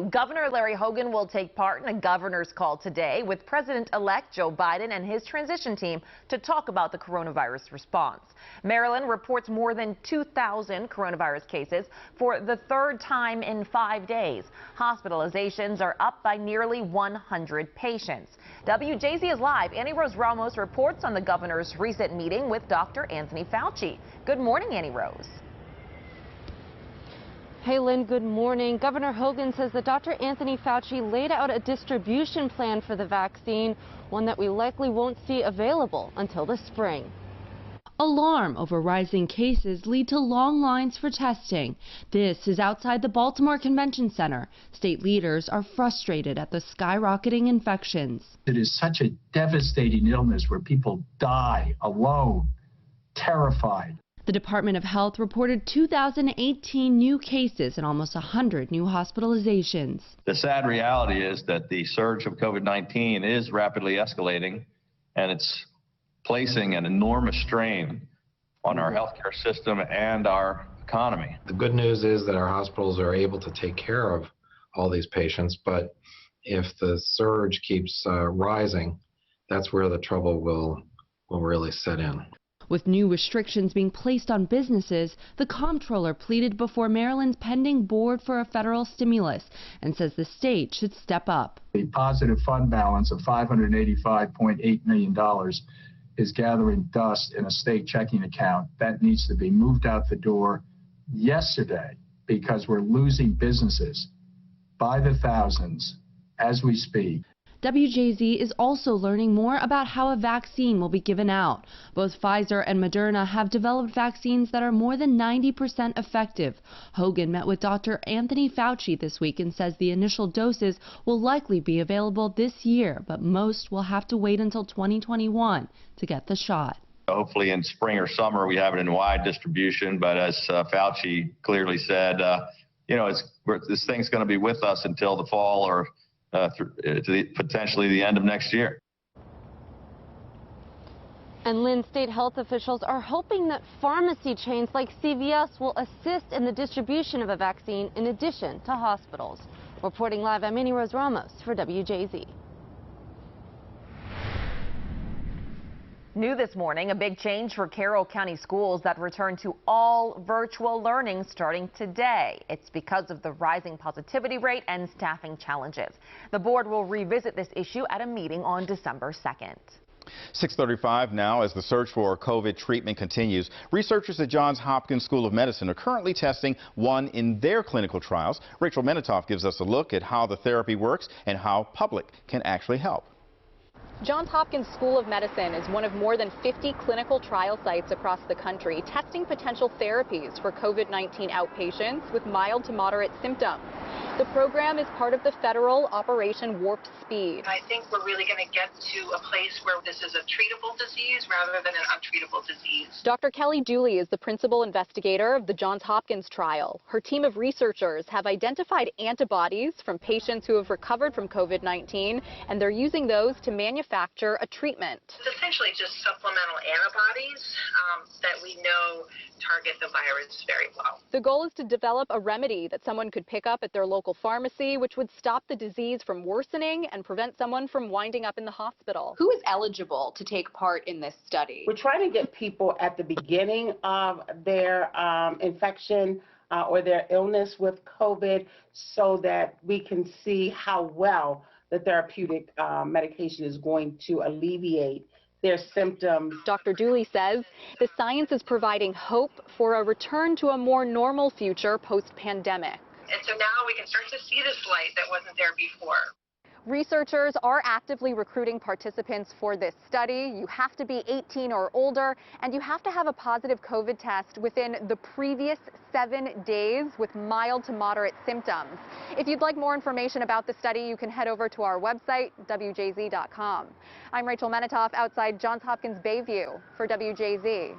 Governor Larry Hogan will take part in a governor's call today with President-elect Joe Biden and his transition team to talk about the coronavirus response. Maryland reports more than 2,000 coronavirus cases for the third time in 5 days. Hospitalizations are up by nearly 100 patients. WJZ is live. Annie Rose Ramos reports on the governor's recent meeting with Dr. Anthony Fauci. Good morning, Annie Rose. Hey, Lynn, good morning. Governor Hogan says that Dr. Anthony Fauci laid out a distribution plan for the vaccine, one that we likely won't see available until the spring. Alarm over rising cases lead to long lines for testing. This is outside the Baltimore Convention Center. State leaders are frustrated at the skyrocketing infections. It is such a devastating illness where people die alone, terrified. The Department of Health reported 2018 new cases and almost 100 new hospitalizations. The sad reality is that the surge of COVID-19 is rapidly escalating, and it's placing an enormous strain on our healthcare system and our economy. The good news is that our hospitals are able to take care of all these patients, but if the surge keeps rising, that's where the trouble will really set in. With new restrictions being placed on businesses, the comptroller pleaded before Maryland's pending board for a federal stimulus and says the state should step up. The positive fund balance of $585.8 million is gathering dust in a state checking account. That needs to be moved out the door yesterday because we're losing businesses by the thousands as we speak. WJZ is also learning more about how a vaccine will be given out. Both Pfizer and Moderna have developed vaccines that are more than 90% effective. Hogan met with Dr. Anthony Fauci this week and says the initial doses will likely be available this year, but most will have to wait until 2021 to get the shot. Hopefully in spring or summer we have it in wide distribution, but as Fauci clearly said, this thing's going to be with us until the fall or potentially the end of next year. And Lynn, state health officials are hoping that pharmacy chains like CVS will assist in the distribution of a vaccine in addition to hospitals. Reporting live, I'm Annie Rose Ramos for WJZ. New this morning, a big change for Carroll County schools that return to all virtual learning starting today. It's because of the rising positivity rate and staffing challenges. The board will revisit this issue at a meeting on December 2nd. 6:35 now as the search for COVID treatment continues. Researchers at Johns Hopkins School of Medicine are currently testing one in their clinical trials. Rachel Menitoff gives us a look at how the therapy works and how public can actually help. Johns Hopkins School of Medicine is one of more than 50 clinical trial sites across the country testing potential therapies for COVID-19 outpatients with mild to moderate symptoms. The program is part of the federal Operation Warp Speed. I think we're really going to get to a place where this is a treatable disease rather than an untreatable disease. Dr. Kelly Dooley is the principal investigator of the Johns Hopkins trial. Her team of researchers have identified antibodies from patients who have recovered from COVID-19, and they're using those to manufacture a treatment. It's essentially just supplemental antibodies that we know target the virus very well. The goal is to develop a remedy that someone could pick up at their local pharmacy, which would stop the disease from worsening and prevent someone from winding up in the hospital. Who is eligible to take part in this study? We're trying to get people at the beginning of their infection or their illness with COVID so that we can see how well the therapeutic medication is going to alleviate their symptoms. Dr. Dooley says the science is providing hope for a return to a more normal future post-pandemic. And so now we can start to see this light that wasn't there before. Researchers are actively recruiting participants for this study. You have to be 18 or older, and you have to have a positive COVID test within the previous 7 days with mild to moderate symptoms. If you'd like more information about the study, you can head over to our website, WJZ.com. I'm Rachel Menitoff outside Johns Hopkins Bayview for WJZ.